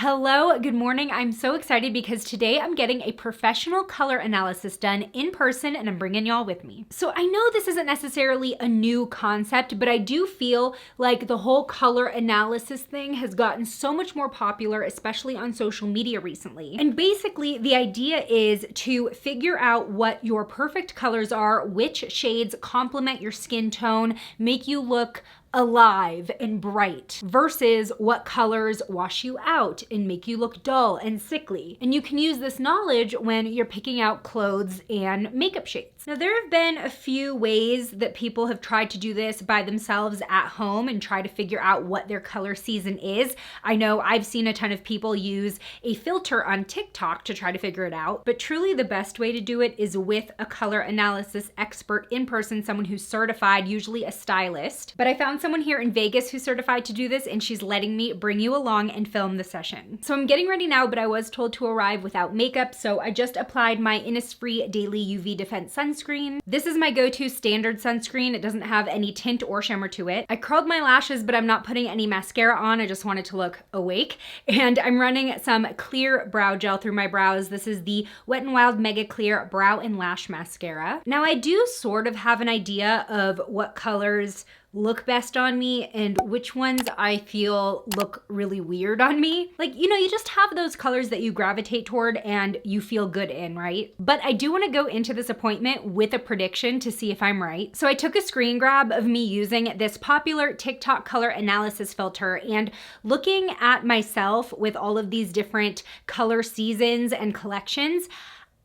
Hello, good morning. I'm so excited because today I'm getting a professional color analysis done in person and I'm bringing y'all with me. So I know this isn't necessarily a new concept, but I do feel like the whole color analysis thing has gotten so much more popular, especially on social media recently. And basically the idea is to figure out what your perfect colors are, which shades complement your skin tone, make you look alive and bright versus what colors wash you out and make you look dull and sickly. And you can use this knowledge when you're picking out clothes and makeup shades. Now, there have been a few ways that people have tried to do this by themselves at home and try to figure out what their color season is. I know I've seen a ton of people use a filter on TikTok to try to figure it out, but truly the best way to do it is with a color analysis expert in person, someone who's certified, usually a stylist. But I found someone here in Vegas who's certified to do this, and she's letting me bring you along and film the session. So I'm getting ready now, but I was told to arrive without makeup, so I just applied my Innisfree Daily UV Defense Sunscreen. This is my go-to standard sunscreen. It doesn't have any tint or shimmer to it. I curled my lashes, but I'm not putting any mascara on. I just wanted to look awake. And I'm running some clear brow gel through my brows. This is the Wet n Wild Mega Clear Brow and Lash Mascara. Now, I do sort of have an idea of what colors look best on me and which ones I feel look really weird on me. Like, you know, you just have those colors that you gravitate toward and you feel good in, right? But I do want to go into this appointment with a prediction to see if I'm right. So I took a screen grab of me using this popular TikTok color analysis filter and looking at myself with all of these different color seasons and collections.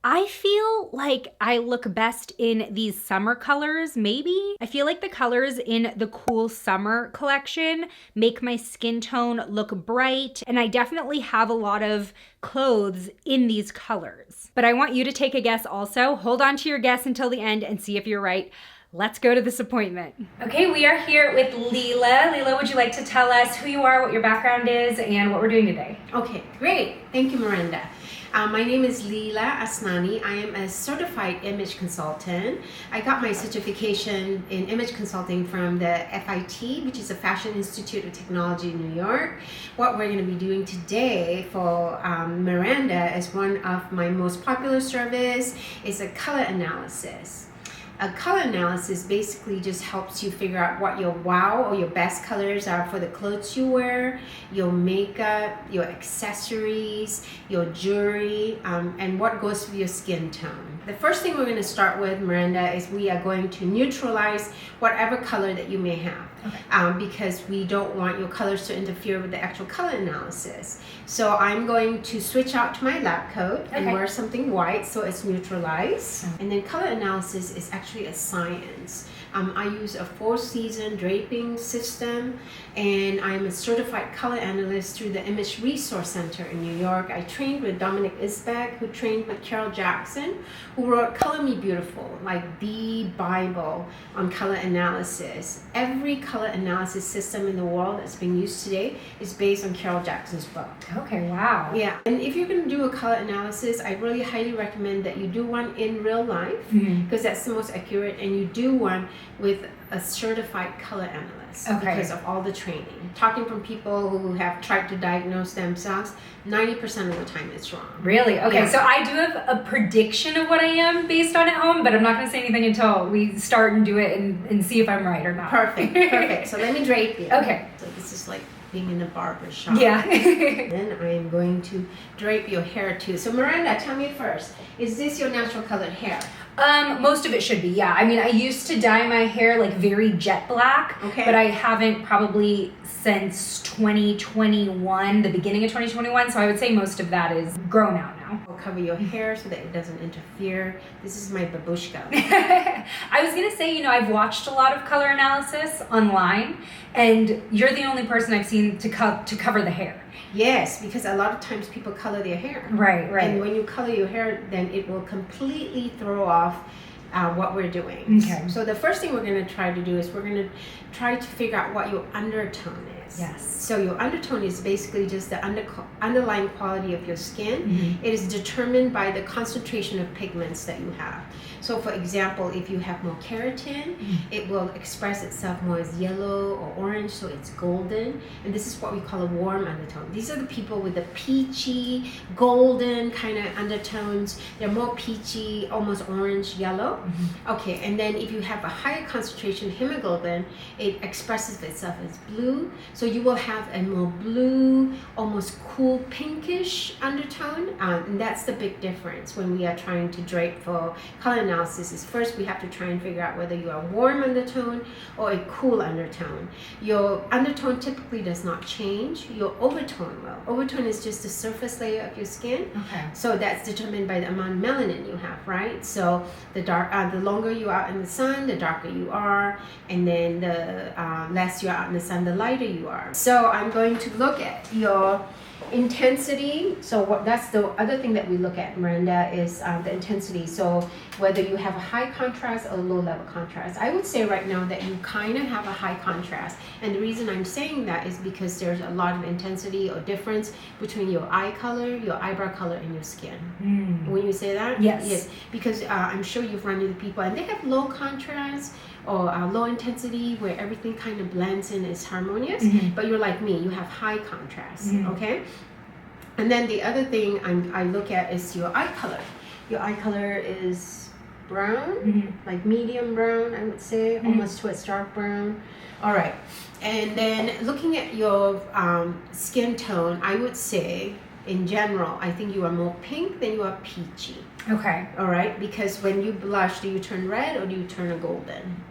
I feel like I look best in these summer colors, maybe. I feel like the colors in the cool summer collection make my skin tone look bright, and I definitely have a lot of clothes in these colors. But I want you to take a guess also. Hold on to your guess until the end and see if you're right. Let's go to this appointment. Okay, we are here with Lila. Lila, would you like to tell us who you are, what your background is, and what we're doing today? Okay, great. Thank you, Miranda. My name is Lila Asnani. I am a certified image consultant. I got my certification in image consulting from the FIT, which is the Fashion Institute of Technology in New York. What we're going to be doing today for Miranda is one of my most popular service is a color analysis. A color analysis basically just helps you figure out what your wow or your best colors are for the clothes you wear, your makeup, your accessories, your jewelry, and what goes with your skin tone. The first thing we're going to start with, Miranda, is we are going to neutralize whatever color that you may have. Okay. Because we don't want your colors to interfere with the actual color analysis. So I'm going to switch out to my lab coat and wear something white so it's neutralized. And then color analysis is actually a science. I use a 4-season draping system, and I'm a certified color analyst through the Image Resource Center in New York. I trained with Dominic Isbeck, who trained with Carol Jackson, who wrote Color Me Beautiful, like the Bible on color analysis. Every color analysis system in the world that's being used today is based on Carol Jackson's book. Okay, wow. Yeah, and if you're going to do a color analysis, I really highly recommend that you do one in real life, because that's the most accurate, and you do one with a certified color analyst because of all the training. Talking from people who have tried to diagnose themselves, 90% of the time it's wrong. Really? Okay, Yeah. so I do have a prediction of what I am based on at home, but I'm not going to say anything until we start and do it and see if I'm right or not. Perfect. So let me drape you. Okay. So this is like being in a barber shop. Yeah. Then I am going to drape your hair too. So Miranda, tell me first, is this your natural colored hair? Most of it should be, yeah. I mean, I used to dye my hair like very jet black, but I haven't probably since 2021, the beginning of 2021, so I would say most of that is grown out now. I'll cover your hair so that it doesn't interfere. This is my babushka. I was gonna say, you know, I've watched a lot of color analysis online, and you're the only person I've seen to cover the hair. Yes, because a lot of times people color their hair. Right. And when you color your hair, then it will completely throw off what we're doing. Okay. So the first thing we're going to try to do is we're going to try to figure out what your undertone is. Yes. So your undertone is basically just the underlying quality of your skin. It is determined by the concentration of pigments that you have. So for example, if you have more keratin, it will express itself more as yellow or orange, so it's golden. And this is what we call a warm undertone. These are the people with the peachy, golden kind of undertones. They're more peachy, almost orange, yellow. Okay, and then if you have a higher concentration of hemoglobin, it expresses itself as blue. So you will have a more blue, almost cool pinkish undertone. And that's the big difference when we are trying to drape for color analysis. Is first we have to try and figure out whether you are a warm undertone or a cool undertone. Your undertone typically does not change. Your overtone will. Overtone is just the surface layer of your skin. Okay. So that's determined by the amount of melanin you have, right? So the longer you are out in the sun, the darker you are, and then the less you're out in the sun, the lighter you are. So I'm going to look at your intensity. So that's the other thing that we look at, Miranda, is the intensity. So whether you have a high contrast or low level contrast. I would say right now that you kind of have a high contrast. And the reason I'm saying that is because there's a lot of intensity or difference between your eye color, your eyebrow color, and your skin. When you say that? Yes. Yes. Because I'm sure you've run into people and they have low contrast or low intensity where everything kind of blends in, is harmonious, but you're like me, you have high contrast, okay? And then the other thing I look at is your eye color. Your eye color is brown, like medium brown, I would say, almost towards dark brown. All right, and then looking at your skin tone, I would say, in general, I think you are more pink than you are peachy. Okay. All right, because when you blush, do you turn red or do you turn a golden?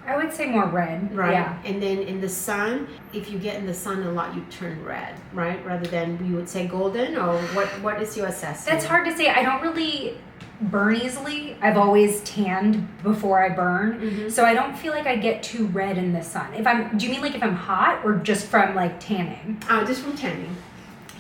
I would say more red. Right. Yeah. And then in the sun, if you get in the sun a lot, you turn red, right? Rather than you would say golden, or what is your assessment? That's hard to say. I don't really burn easily. I've always tanned before I burn. So I don't feel like I get too red in the sun. Do you mean like if I'm hot or just from like tanning? Just from tanning.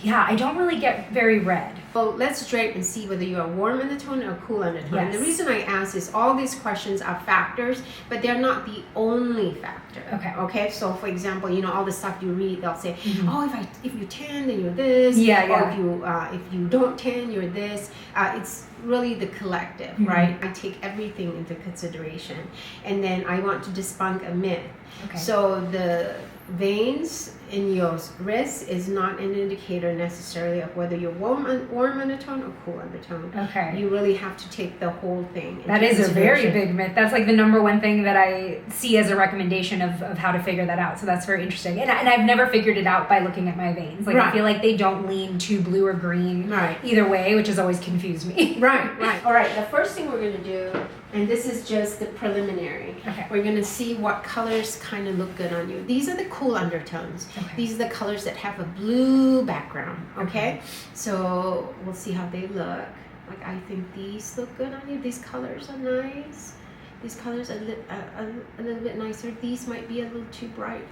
Yeah, I don't really get very red. Well, let's drape and see whether you are warm undertone or cool undertone. Yes. And the reason I ask is all these questions are factors, but they're not the only factor. Okay. Okay. So, for example, all the stuff you read, they'll say, "Oh, if you tan, then you're this." Yeah. Or if you don't tan, you're this. It's really the collective, right? I take everything into consideration, and then I want to debunk a myth. Okay. So the veins in your wrist is not an indicator necessarily of whether you're warm undertone or cool undertone. Okay. You really have to take the whole thing into That is a very consideration. big myth. That's like the number one thing that I see as a recommendation of how to figure that out. So that's very interesting. And I've never figured it out by looking at my veins. Like I feel like they don't lean too blue or green either way, which has always confused me. Right. All right. The first thing we're going to do, and this is just the preliminary, we're going to see what colors kind of look good on you. These are the cool undertones. These are the colors that have a blue background, okay? So we'll see how they look. Like I think these look good on you. These colors are nice. These colors are a little bit nicer. These might be a little too bright.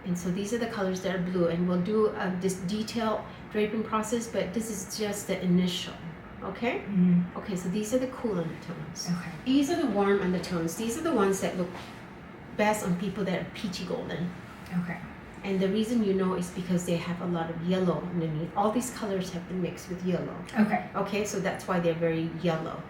And so these are the colors that are blue, and we'll do this detailed draping process, but this is just the initial. Okay? Okay, so these are the cool undertones. Okay. These are the warm undertones. These are the ones that look best on people that are peachy golden. Okay. And the reason is because they have a lot of yellow underneath. All these colors have been mixed with yellow. Okay. Okay, so that's why they're very yellow.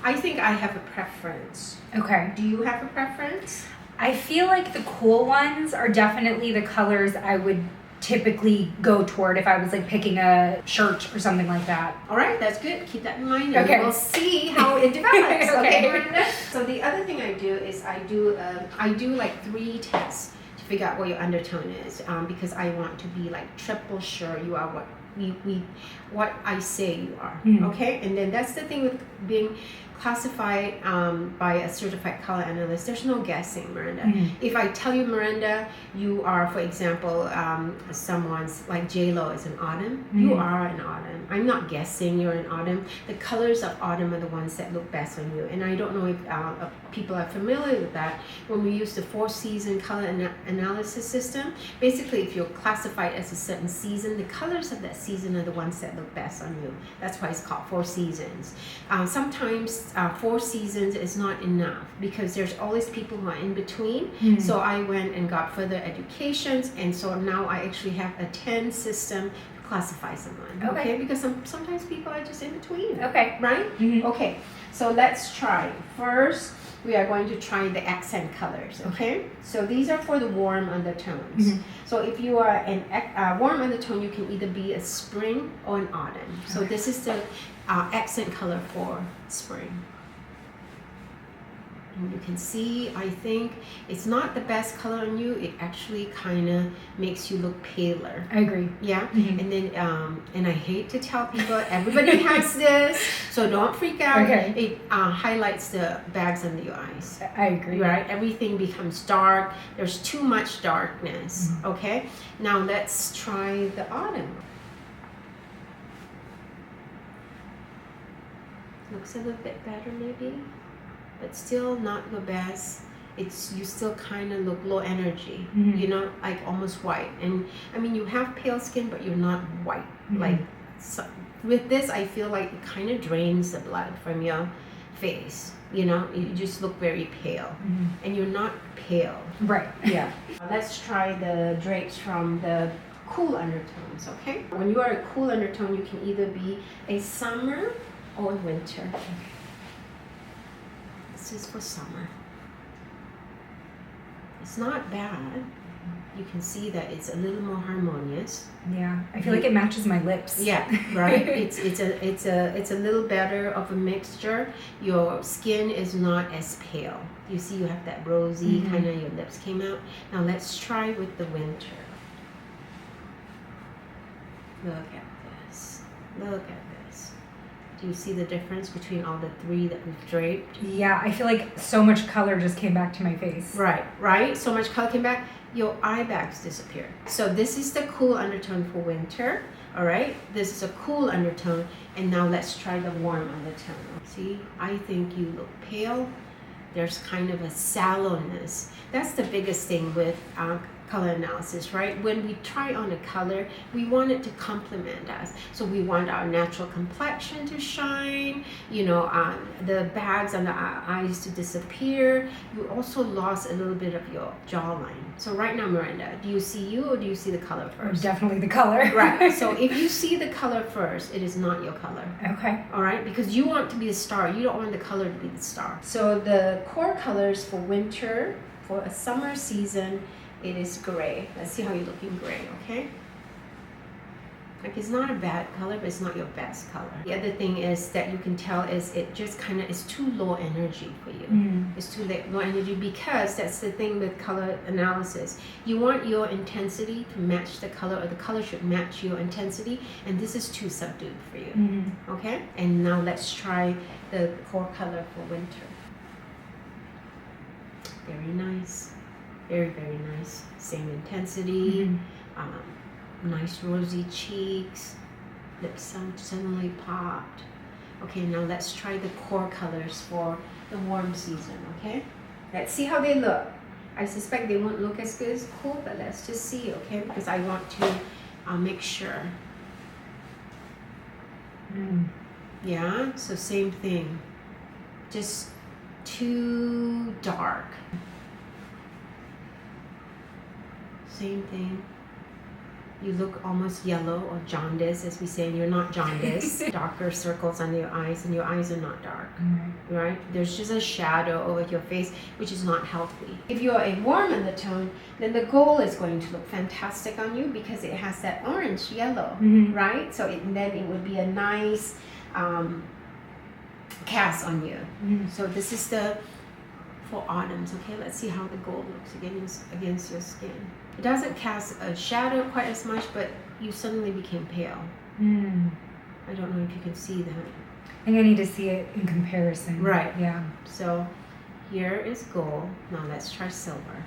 I think I have a preference. Okay. Do you have a preference? I feel like the cool ones are definitely the colors I would typically go toward if I was like picking a shirt or something like that. All right, that's good. Keep that in mind. And Okay. we'll see how it develops. Okay. Miranda? So the other thing I do is I do like 3 tests to figure out what your undertone is, because I want to be like triple sure you are what I say you are. Okay, and then that's the thing with being classified by a certified color analyst. There's no guessing, Miranda. If I tell you, Miranda, you are, for example, someone's like J-Lo is an autumn, you are an autumn. I'm not guessing you're an autumn. The colors of autumn are the ones that look best on you. And I don't know if people are familiar with that. When we use the 4-season color analysis system, basically if you're classified as a certain season, the colors of that season are the ones that look best on you. That's why it's called 4 seasons. Sometimes just 4 seasons is not enough because there's always people who are in between. So I went and got further educations, and so now I actually have a 10 system to classify someone. Okay, because sometimes people are just in between. Okay. Right? Okay, so let's try. First, we are going to try the accent colors. Okay, so these are for the warm undertones. So if you are a warm undertone, you can either be a spring or an autumn. So this is the accent color for spring. And you can see, I think it's not the best color on you. It actually kind of makes you look paler. I agree. Yeah. And then, and I hate to tell people, everybody has this, so don't freak out. Okay. It highlights the bags under your eyes. I agree. Right? Everything becomes dark. There's too much darkness. Okay. Now let's try the autumn. Looks a little bit better maybe, but still not your best. It's, you still kind of look low energy, you know, like almost white. And I mean, you have pale skin, but you're not white. Like, so with this, I feel like it kind of drains the blood from your face. You know, you just look very pale, and you're not pale. Right. Yeah. Let's try the drapes from the cool undertones. Okay. When you are a cool undertone, you can either be a summer or winter. This is for summer. It's not bad. You can see that it's a little more harmonious. Yeah, I feel like it matches my lips. Yeah, right. It's a little better of a mixture. Your skin is not as pale. You see, you have that rosy kind of. Your lips came out. Now let's try with the winter. Look at this. Look at this. Do you see the difference between all the 3 that we've draped? Yeah, I feel like so much color just came back to my face. Right, right? So much color came back. Your eye bags disappeared. So this is the cool undertone for winter. All right, this is a cool undertone. And now let's try the warm undertone. See, I think you look pale. There's kind of a sallowness. That's the biggest thing with color analysis, right? When we try on a color, we want it to complement us. So we want our natural complexion to shine, you know, the bags under our eyes to disappear. You also lost a little bit of your jawline. So right now, Miranda, do you see you or do you see the color first? Definitely the color. Right. So if you see the color first, it is not your color. Okay. All right, because you want to be the star. You don't want the color to be the star. So the core colors for winter, for a summer season, it is gray. Let's see how you look in gray, okay? Like, it's not a bad color, but it's not your best color. The other thing is that you can tell is it just kind of is too low energy for you. It's too low energy because that's the thing with color analysis. You want your intensity to match the color, or the color should match your intensity, and this is too subdued for you, okay? And now let's try the core color for winter. Very nice. Very, very nice. Same intensity. Nice rosy cheeks. Lips suddenly popped. Okay, now let's try the core colors for the warm season, okay? Let's see how they look. I suspect they won't look as good as cool, but let's just see, okay? Because I want to make sure. Yeah, so same thing. Just too dark. Same thing. You look almost yellow or jaundice, as we say, and you're not jaundice. Darker circles under your eyes, and your eyes are not dark, right? There's just a shadow over your face, which is not healthy. If you're a warm undertone, then the gold is going to look fantastic on you because it has that orange yellow, right? So then it would be a nice cast on you. So this is the for autumns, okay? Let's see how the gold looks against your skin. It doesn't cast a shadow quite as much, but you suddenly became pale. I don't know if you can see that. I think I need to see it in comparison. Right. Yeah. So here is gold. Now let's try silver.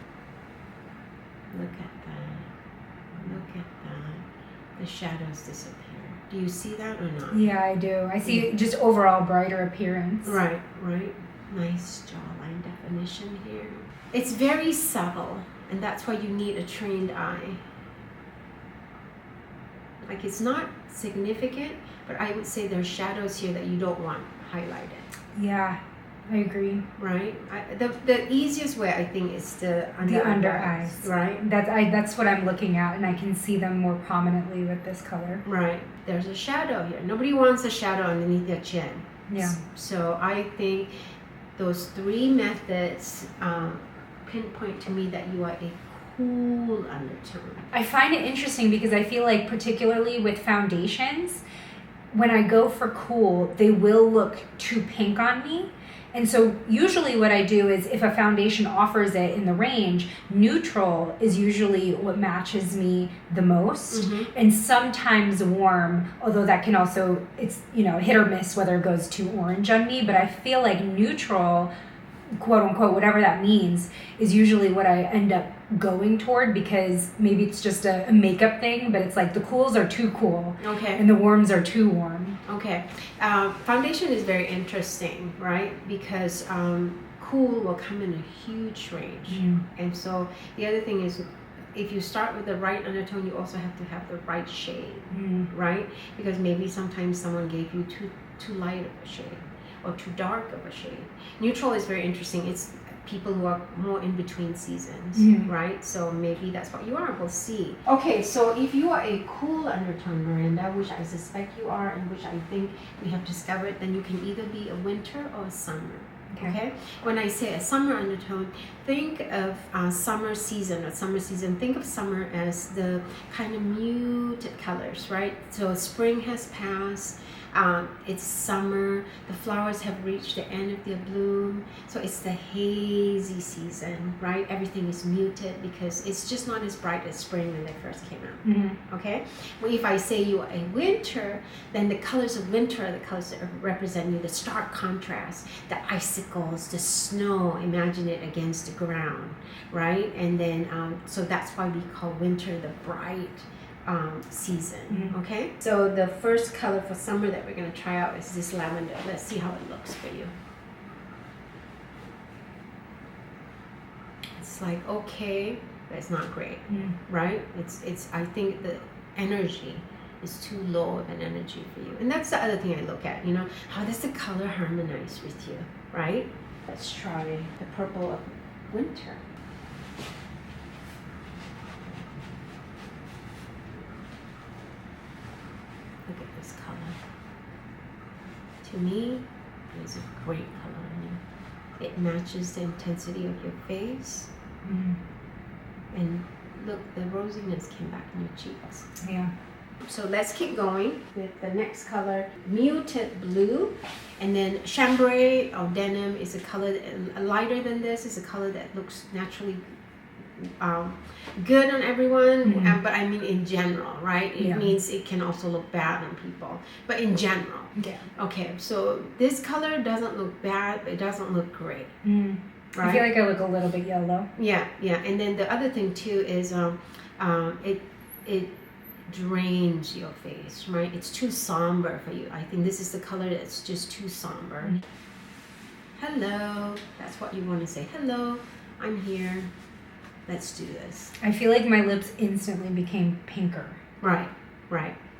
Look at that. Look at that. The shadows disappear. Do you see that or not? Yeah, I do. I see just overall brighter appearance. Right, right. Nice jawline definition here. It's very subtle, and that's why you need a trained eye. Like, it's not significant, but I would say there's shadows here that you don't want highlighted. Yeah, I agree. Right? The easiest way, I think, is the Under eyes. Right? That's what I'm looking at, and I can see them more prominently with this color. Right. There's a shadow here. Nobody wants a shadow underneath their chin. Yeah. So I think those three methods pinpoint to me that you are a cool undertone. I find it interesting because I feel like particularly with foundations, when I go for cool, they will look too pink on me. And so usually what I do is if a foundation offers it in the range, neutral is usually what matches me the most. Mm-hmm. And sometimes warm, although that can also, it's, hit or miss whether it goes too orange on me. But I feel like neutral, quote unquote, whatever that means, is usually what I end up going toward, because maybe it's just a makeup thing, but it's like the cools are too cool. Okay. And the warms are too warm. Okay. Foundation is very interesting, right? Because cool will come in a huge range. And so the other thing is, if you start with the right undertone, you also have to have the right shade, right? Because maybe sometimes someone gave you too light of a shade or too dark of a shade. Neutral is very interesting. It's people who are more in between seasons, right? So maybe that's what you are. We'll see. Okay, so if you are a cool undertone, Miranda, which I suspect you are, and which I think we have discovered, then you can either be a winter or a summer. Okay. When I say a summer undertone, think of summer season. Think of summer as the kind of muted colors, right? So spring has passed. It's summer. The flowers have reached the end of their bloom. So it's the hazy season, right? Everything is muted because it's just not as bright as spring when they first came out. Okay. Well, if I say you are a winter, then the colors of winter are the colors that represent you, the stark contrast, the icicles, the snow. Imagine it against the ground, right? And then so that's why we call winter the bright season. Okay, so the first color for summer that we're going to try out is this lavender. Let's see how it looks for you. It's like okay, but it's not great, right? It's I think the energy is too low of an energy for you, and that's the other thing I look at. How does the color harmonize with you, right? Let's try the purple of winter. Look at this color. To me, it's a great color on you. It matches the intensity of your face. And look, the rosiness came back in your cheeks. Yeah. So let's keep going with the next color, muted blue. And then chambray or denim is a color lighter than this. Is a color that looks naturally good on everyone, but I mean in general, right? It means it can also look bad on people, but in general. Okay, so this color doesn't look bad, but it doesn't look great. Right? I feel like I look a little bit yellow. Yeah. And then the other thing too is it drains your face, right? It's too somber for you. I think this is the color that's just too somber. Hello, that's what you want to say. Hello, I'm here. Let's do this. I feel like my lips instantly became pinker. Right.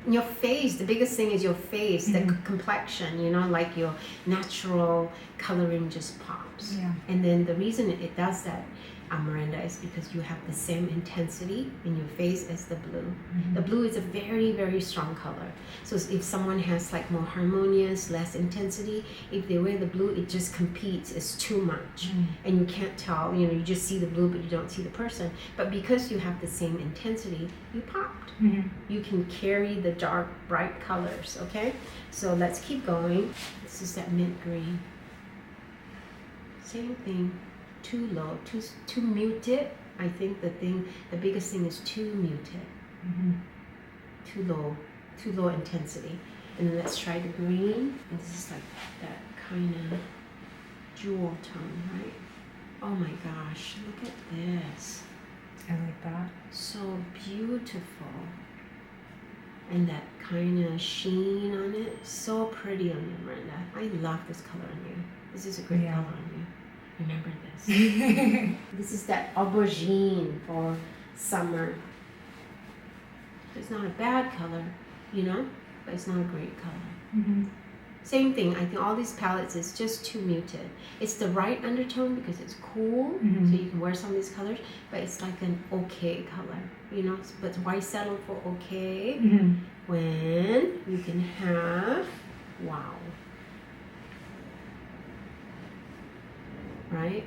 Your face, the biggest thing is your face, the complexion, like your natural coloring just pops. Yeah. And then the reason it does that, Miranda, is because you have the same intensity in your face as the blue. The blue is a very, very strong color. So if someone has like more harmonious, less intensity, if they wear the blue, it just competes. It's too much. And you can't tell, you just see the blue, but you don't see the person. But because you have the same intensity, you popped. You can carry the dark, bright colors, okay? So let's keep going. This is that mint green. Same thing. Too low, too muted. I think the biggest thing is too muted. Too low intensity. And then let's try the green. And this is like that kind of jewel tone, right? Oh my gosh, look at this. I like that. So beautiful. And that kind of sheen on it. So pretty on you, Miranda. I love this color on you. This is a great color on you. Remember this. This is that aubergine for summer. It's not a bad color, but it's not a great color. Same thing. I think all these palettes is just too muted. It's the right undertone because it's cool, so you can wear some of these colors, but it's like an okay color, you know. But why settle for okay when you can have wow, right?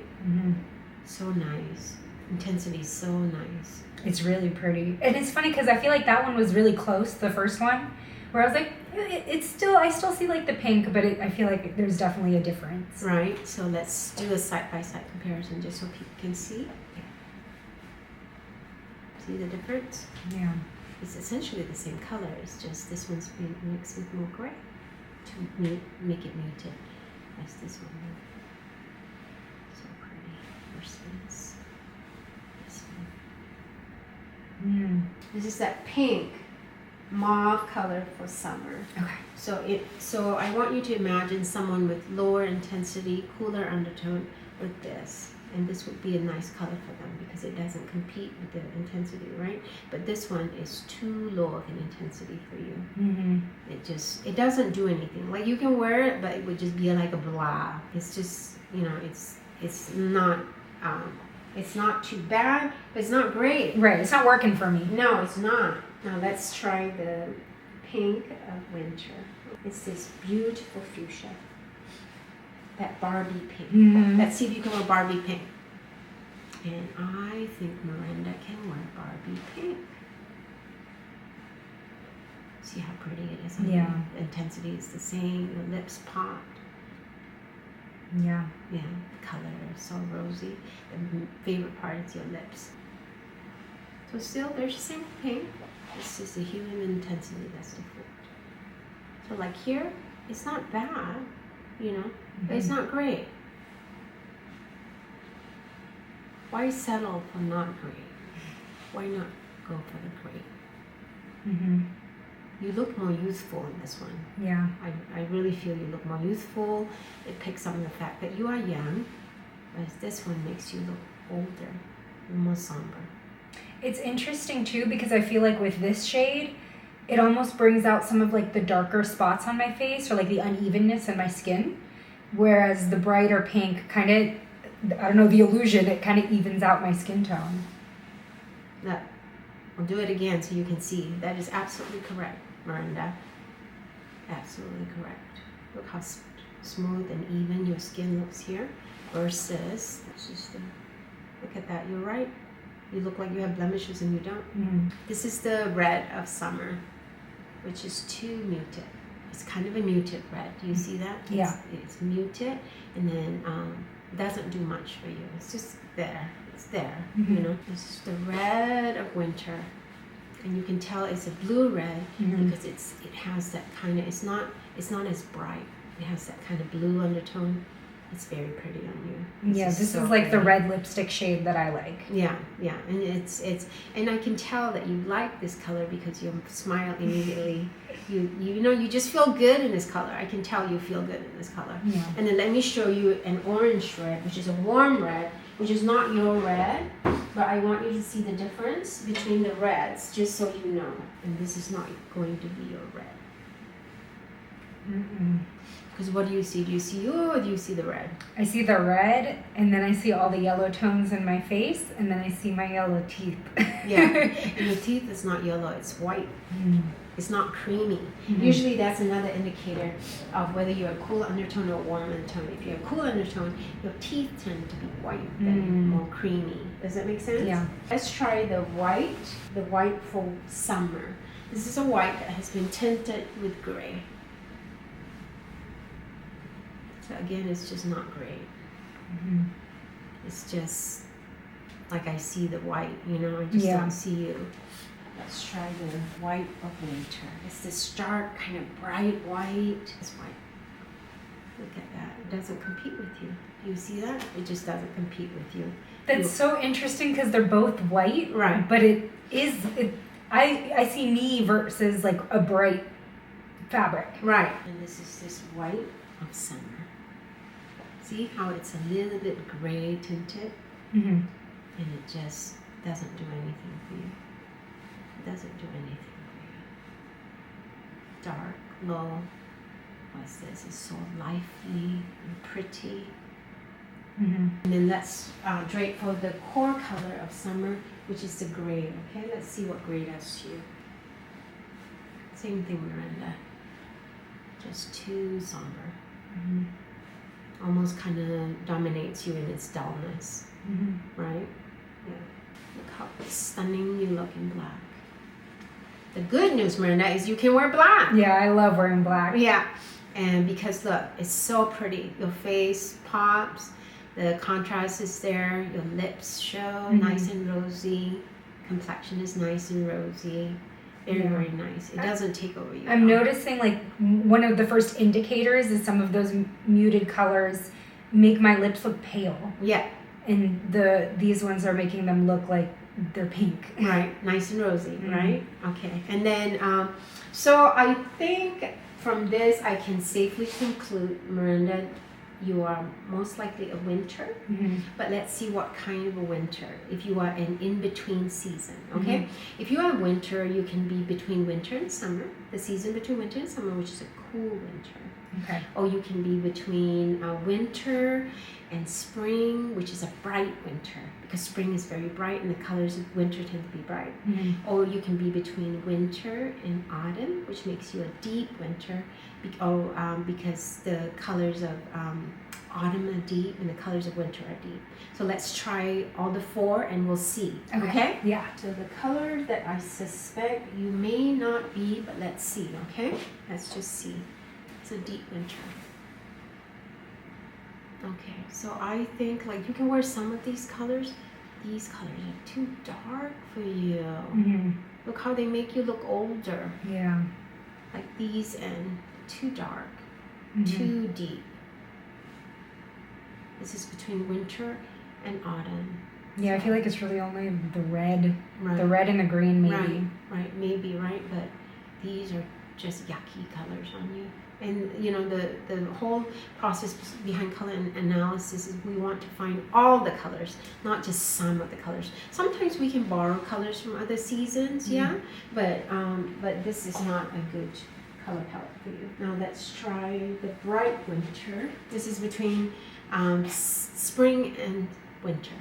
So nice. Intensity is so nice. It's really pretty. And it's funny because I feel like that one was really close, the first one, where I was like, it's still, I still see like the pink, but I feel like there's definitely a difference. Right, so let's do a side-by-side comparison just so people can see. See the difference? Yeah. It's essentially the same color, it's just this one's been mixed with more gray to make it muted. That's this one. So pretty versus this one. This is that pink mauve color for summer. Okay. So I want you to imagine someone with lower intensity, cooler undertone with this. And this would be a nice color for them because it doesn't compete with the intensity, right? But this one is too low of an intensity for you. It doesn't do anything. Like you can wear it, but it would just be like a blah. It's just, you know, it's not too bad, but it's not great. Right, it's not working for me. No, it's not. Now let's try the pink of winter. It's this beautiful fuchsia. That Barbie pink. Let's see if you can wear Barbie pink. And I think Miranda can wear Barbie pink. See how pretty it is? Yeah. The intensity is the same. The lips popped. Yeah. Yeah, the color is so rosy. The favorite part is your lips. So still, there's the same pink. It's just the hue and intensity that's different. So like here, it's not bad, you know, but it's not great. Why settle for not great? Why not go for the great? You look more youthful in this one. Yeah. I really feel you look more youthful. It picks up on the fact that you are young, whereas this one makes you look older, more somber. It's interesting too because I feel like with this shade, it almost brings out some of like the darker spots on my face or like the unevenness in my skin. Whereas the brighter pink kind of, I don't know, the illusion, it kind of evens out my skin tone. Look, I'll do it again so you can see. That is absolutely correct, Miranda. Absolutely correct. Look how smooth and even your skin looks here versus, let's just look at that. You're right. You look like you have blemishes and you don't. This is the red of summer, which is too muted. It's kind of a muted red. Do you see that? Yeah. It's muted, and then it doesn't do much for you. It's just there. It's there. You know. This is the red of winter, and you can tell it's a blue red because it has that kind of. It's not as bright. It has that kind of blue undertone. It's very pretty on you. This is like the red lipstick shade that I like. Yeah, and it's and I can tell that you like this color because you smile immediately. You know you just feel good in this color. I can tell you feel good in this color. Yeah. And then let me show you an orange red, which is a warm red, which is not your red, but I want you to see the difference between the reds, just so you know. And this is not going to be your red. Because what do you see? Do you see you or do you see the red? I see the red, and then I see all the yellow tones in my face, and then I see my yellow teeth. Yeah, and your teeth is not yellow, it's white. It's not creamy. Usually that's another indicator of whether you're a cool undertone or a warm undertone. If you're a cool undertone, your teeth tend to be white and more creamy. Does that make sense? Yeah. Let's try the white for summer. This is a white that has been tinted with gray. So again, it's just not great. It's just like I see the white, you know, I just don't see you. Let's try the white of winter. It's this dark, kind of bright white. It's white. Look at that. It doesn't compete with you. Do you see that? It just doesn't compete with you. That's so interesting because they're both white. Right. But I see me versus like a bright fabric. Right. And this is this white of summer. See how it's a little bit gray tinted? And it just doesn't do anything for you. It doesn't do anything for you. Dark, low, What's this? It's so lively and pretty. Mm-hmm. And then let's drape for the core color of summer, which is the gray. Okay, let's see what gray does to you. Same thing, Miranda. Just too somber. Mm-hmm. Almost kind of dominates you in its dullness, Mm-hmm. right? Yeah. Look how stunning you look in black. The good news, Miranda, is you can wear black. Yeah, I love wearing black. Yeah, and because look, it's so pretty. Your face pops, the contrast is there, your lips show nice and rosy, complexion is nice and rosy. Very nice. It doesn't take over you. I'm noticing like one of the first indicators is some of those muted colors make my lips look pale. Yeah. And these ones are making them look like they're pink. Right, nice and rosy, right? Okay, and then, so I think from this I can safely conclude, Miranda, you are most likely a winter, but let's see what kind of a winter. If you are an in-between season, okay? If you are winter, you can be between winter and summer, the season between winter and summer, which is a cool winter. Okay. Or you can be between winter and spring, which is a bright winter, because spring is very bright and the colors of winter tend to be bright. Or you can be between winter and autumn, which makes you a deep winter, because the colors of autumn are deep and the colors of winter are deep. So let's try all the four and we'll see. Okay? Yeah. So the color that I suspect you may not be, but let's see, okay? Let's just see. It's a deep winter. Okay, so I think like you can wear some of these colors. These colors are too dark for you. Look how they make you look older. Yeah. Like these and too dark, too deep. This is between winter and autumn. Yeah, I feel like it's really only the red, Right. the red and the green maybe. Right, maybe, right? But these are just yucky colors on you. And you know, the whole process behind color analysis is we want to find all the colors, not just some of the colors. Sometimes we can borrow colors from other seasons, but this is not a good color palette for you. Now let's try the bright winter. This is between spring and winter.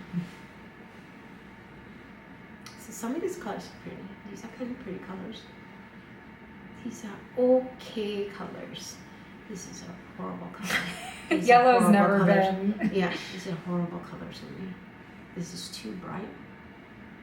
So some of these colors are pretty. These are kind of pretty colors. These are okay colors. This is a horrible color. Yellow's never been. Yeah, these are horrible colors on me. This is too bright,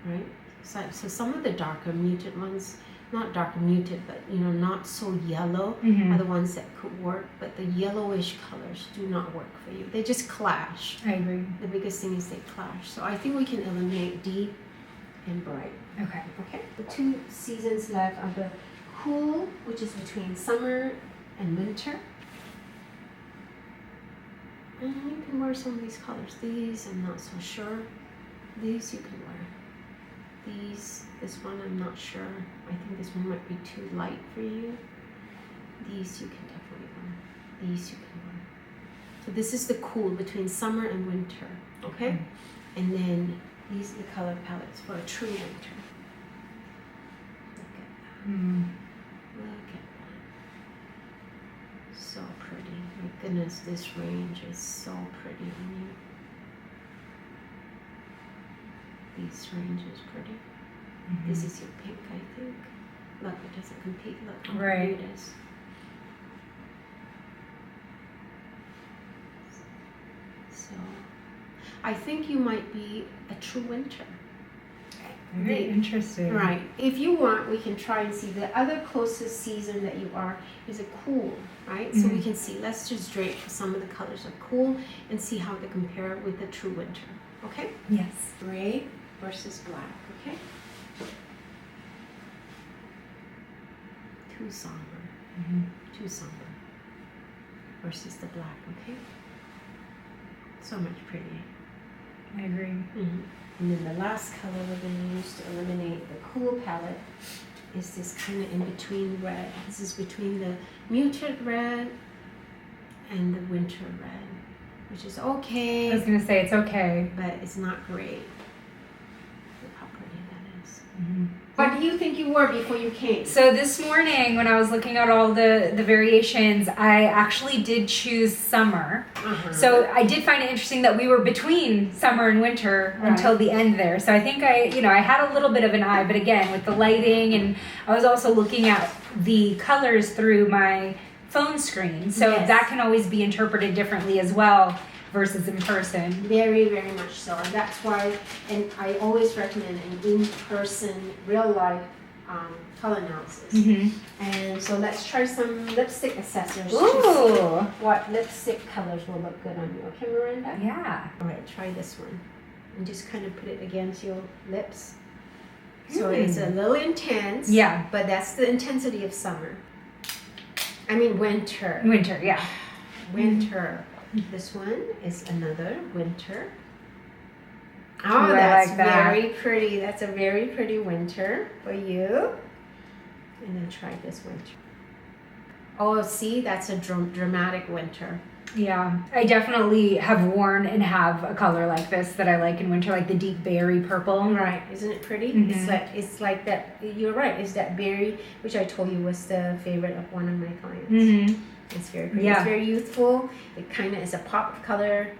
right? So some of the darker muted ones, not darker muted, but you know, not so yellow, are the ones that could work. But the yellowish colors do not work for you. They just clash. I agree. The biggest thing is they clash. So I think we can eliminate deep and bright. Okay. Okay. The two seasons left are the cool, which is between summer and winter. And you can wear some of these colors. These I'm not so sure. These you can wear. This one I'm not sure. I think this one might be too light for you. These you can definitely wear. These you can wear. So this is the cool between summer and winter. Okay? And then these are the color palettes for a true winter. Look at that. Look at that. So pretty. My goodness, this range is so pretty on you. This range is pretty. This is your pink, I think. Look, it doesn't compete. Look how pretty it is. So, I think you might be a true winter. Very interesting. Right. If you want, we can try and see the other closest season that you are is a cool, right? So we can see. Let's just drape some of the colors of cool and see how they compare with the true winter. Okay? Yes. Gray versus black. Okay? Too somber. Too somber. Versus the black. Okay? So much prettier. I agree. And then the last color we're going to use to eliminate the cool palette is this kind of in-between red. This is between the muted red and the winter red, which is okay. I was going to say it's okay. But it's not great. Look how pretty that is. But do you think you wore before you came? So this morning when I was looking at all the variations, I actually did choose summer. So I did find it interesting that we were between summer and winter until the end there. So I think I had a little bit of an eye, but again, with the lighting, and I was also looking at the colors through my phone screen. So that can always be interpreted differently as well versus in person. Very, very much so. And that's why, and I always recommend an in-person, real-life color analysis. And so let's try some lipstick accessories to see what lipstick colors will look good on you. Okay, Miranda? Yeah. All right, try this one. And just kind of put it against your lips. So it's a little intense. Yeah. But that's the intensity of summer. I mean winter. Winter, yeah. Winter. This one is another winter. Oh, Ooh, that's like that. very pretty. That's a very pretty winter for you. And then try this winter. Oh, see, that's a dramatic winter. Yeah, I definitely have worn and have a color like this that I like in winter, like the deep berry purple. Right, isn't it pretty? It's like that. You're right. It's that berry, which I told you was the favorite of one of my clients. It's very pretty. It's very youthful. It kind of is a pop of color,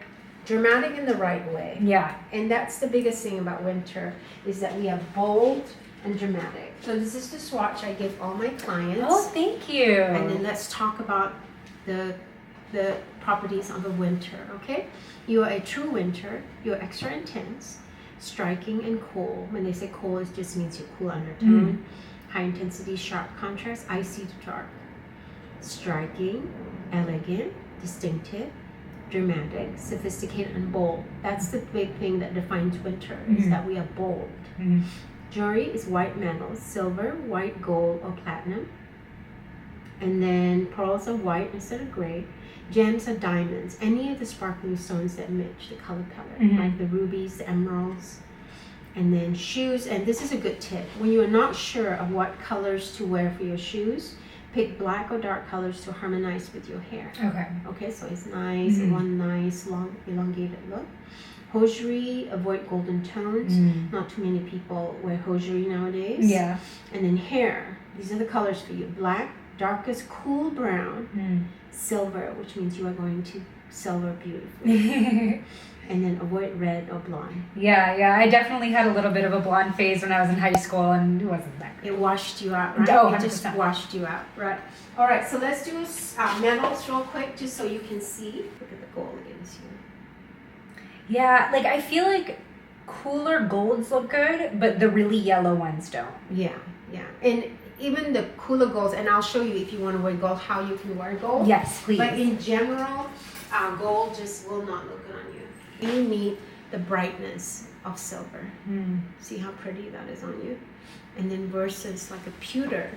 dramatic in the right way. Yeah. And that's the biggest thing about winter is that we have bold and dramatic. So this is the swatch I give all my clients. Oh, thank you. And then let's talk about the properties of a winter, okay? You are a true winter. You're extra intense, striking, and cool. When they say cool, it just means you're cool undertone, high intensity, sharp contrast, icy to dark. Striking, elegant, distinctive, dramatic, sophisticated, and bold. That's the big thing that defines winter, is that we are bold. Jewelry is white metals, silver, white, gold, or platinum. And then pearls are white instead of gray. Gems are diamonds, any of the sparkling stones that match the color palette, like the rubies, the emeralds. And then shoes, and this is a good tip. When you are not sure of what colors to wear for your shoes, pick black or dark colors to harmonize with your hair. Okay, so it's nice, one nice, long, elongated look. Hosiery, avoid golden tones. Not too many people wear hosiery nowadays. Yeah. And then hair, these are the colors for you. Black, darkest cool brown, silver, which means you are going to silver beautifully. And then avoid red or blonde. Yeah, I definitely had a little bit of a blonde phase when I was in high school, and it wasn't that great. It washed you out, right? Oh, it just washed you out, right? All right, so let's do metals real quick, just so you can see. Look at the gold against you. Yeah, like I feel like cooler golds look good, but the really yellow ones don't. Yeah, and even the cooler golds, and I'll show you if you want to wear gold, how you can wear gold. Yes, please. But in general, gold just will not look good on you. You need the brightness of silver. See how pretty that is on you? And then versus like a pewter.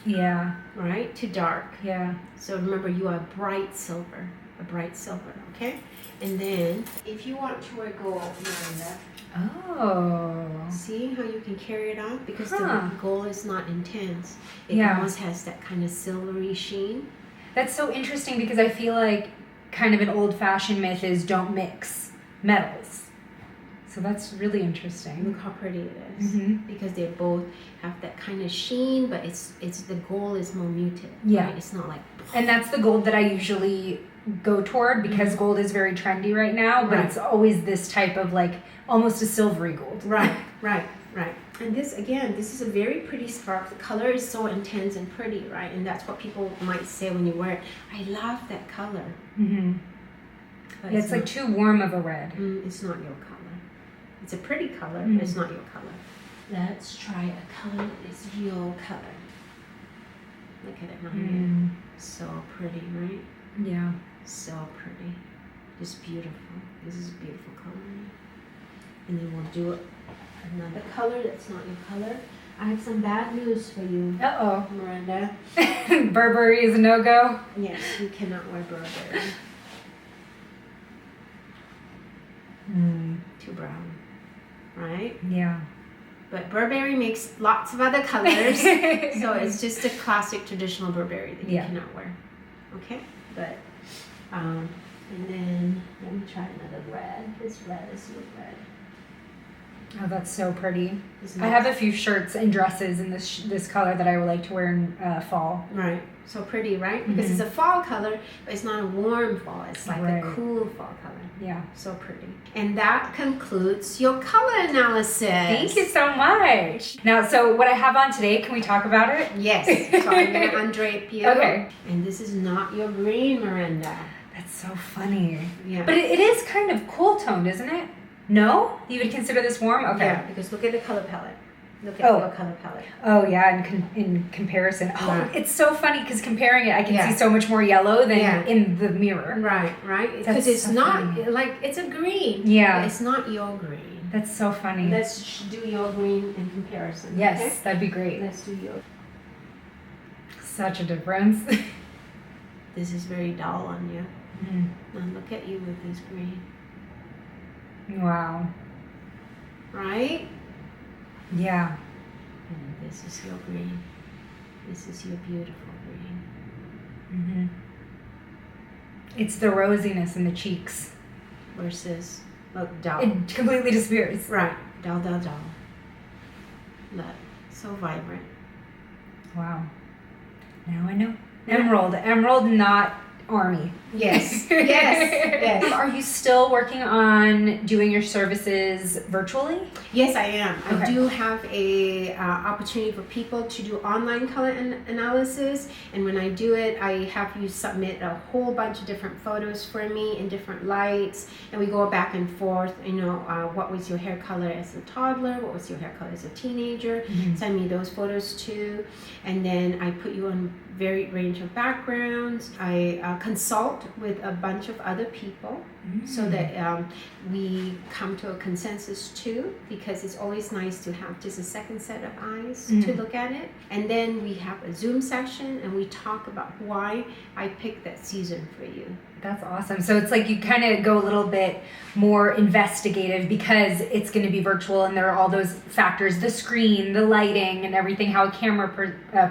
Yeah. Right? To dark. Yeah. So remember, you are a bright silver, okay? And then, if you want to wear gold, Miranda, see how you can carry it off? Because the gold is not intense. It almost has that kind of silvery sheen. That's so interesting because I feel like kind of an old-fashioned myth is don't mix metals. So that's really interesting. Look how pretty it is. Because they both have that kind of sheen, but it's the gold is more muted. Yeah. Right? It's not like... And that's the gold that I usually go toward because gold is very trendy right now, but it's always this type of like almost a silvery gold. Right. And this is a very pretty scarf. The color is so intense and pretty, right? And that's what people might say when you wear it. I love that color. But it's like too warm of a red. It's not your color. It's a pretty color, but it's not your color. Let's try a color that is your color. Look at it, Mom. So pretty, right? Yeah. So pretty. Just beautiful. This is a beautiful color. And then we'll do another color that's not your color. I have some bad news for you. Miranda. Burberry is a no-go? Yes, you cannot wear Burberry. Too brown. Right? Yeah. But Burberry makes lots of other colors. So it's just a classic traditional Burberry that you cannot wear. Okay? But, and then let me try another red. This red is your red. Oh, that's so pretty. Isn't I it? have a few shirts and dresses in this color that I would like to wear in fall. Right. So pretty, right? Because it's a fall color, but it's not a warm fall. It's like a cool fall color. Yeah. So pretty. And that concludes your color analysis. Thank you so much. Now, so what I have on today, can we talk about it? Yes. So I'm going to undrape you. Okay. And this is not your green, Miranda. That's so funny. Yeah. But it is kind of cool toned, isn't it? No? You would consider this warm? Okay. Yeah, because look at the color palette. Look at your color palette. Oh, yeah, in comparison. Oh, Yeah. it's so funny because comparing it, I can see so much more yellow than in the mirror. Right, right. Because it's so not, like, it's a green. Yeah. But it's not your green. That's so funny. Let's do your green in comparison. Yes, okay? that'd be great. Let's do your... Such a difference. This is very dull on you. Mm-hmm. Now look at you with this green. Wow. Right? Yeah. And this is your green. This is your beautiful green. Mm-hmm. It's the rosiness in the cheeks. Versus, look, dull. It completely disappears. Right. Dull, dull, dull. Look. So vibrant. Wow. Now I know. Emerald. Emerald, not army. Yes. Yes. Yes. Are you still working on doing your services virtually? Yes, I am. Okay. I do have a opportunity for people to do online color analysis, and when I do it, I have you submit a whole bunch of different photos for me in different lights, and we go back and forth. You know, what was your hair color as a toddler? What was your hair color as a teenager? Mm-hmm. Send me those photos too, and then I put you on varied range of backgrounds. I consult with a bunch of other people so that we come to a consensus too, because it's always nice to have just a second set of eyes to look at it. And then we have a Zoom session and we talk about why I picked that season for you. That's awesome. So it's like you kind of go a little bit more investigative because it's going to be virtual and there are all those factors, the screen, the lighting, and everything, how a camera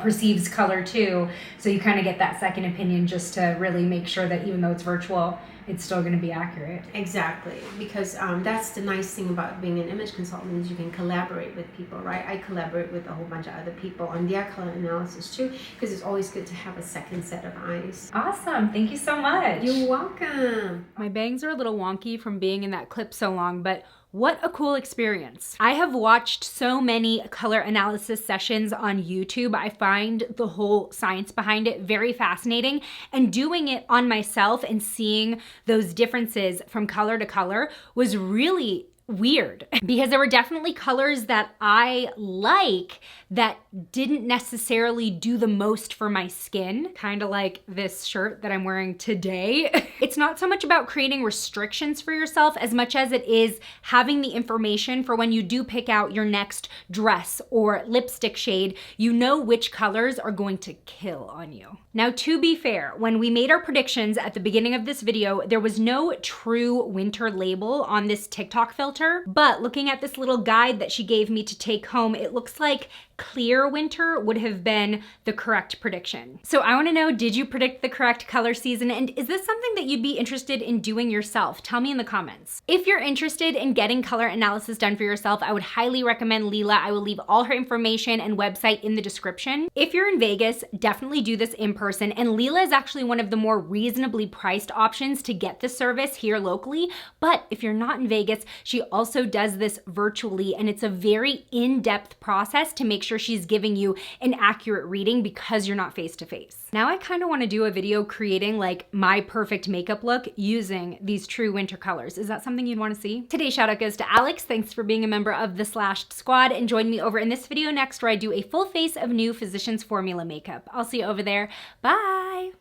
perceives color too. So you kind of get that second opinion just to really make sure that even though it's virtual, it's still going to be accurate. Exactly, because that's the nice thing about being an image consultant is you can collaborate with people, right? I collaborate with a whole bunch of other people on their color analysis too, because it's always good to have a second set of eyes. Awesome. Thank you so much. You're welcome. My bangs are a little wonky from being in that clip so long, but what a cool experience. I have watched so many color analysis sessions on YouTube. I find the whole science behind it very fascinating, and doing it on myself and seeing those differences from color to color was really weird because there were definitely colors that I like that didn't necessarily do the most for my skin, kind of like this shirt that I'm wearing today. It's not so much about creating restrictions for yourself as much as it is having the information for when you do pick out your next dress or lipstick shade, you know which colors are going to kill on you. Now, to be fair, when we made our predictions at the beginning of this video, there was no true winter label on this TikTok filter, but looking at this little guide that she gave me to take home, it looks like clear winter would have been the correct prediction. So I wanna know, did you predict the correct color season? And is this something that you'd be interested in doing yourself? Tell me in the comments. If you're interested in getting color analysis done for yourself, I would highly recommend Lila. I will leave all her information and website in the description. If you're in Vegas, definitely do this in person. And Lila is actually one of the more reasonably priced options to get this service here locally. But if you're not in Vegas, she also does this virtually, and it's a very in-depth process to make sure she's giving you an accurate reading because you're not face to face. Now I kind of want to do a video creating like my perfect makeup look using these true winter colors. Is that something you'd want to see? Today's shout out goes to Alex. Thanks for being a member of the Slashed Squad, and join me over in this video next where I do a full face of new Physicians Formula makeup. I'll see you over there. Bye.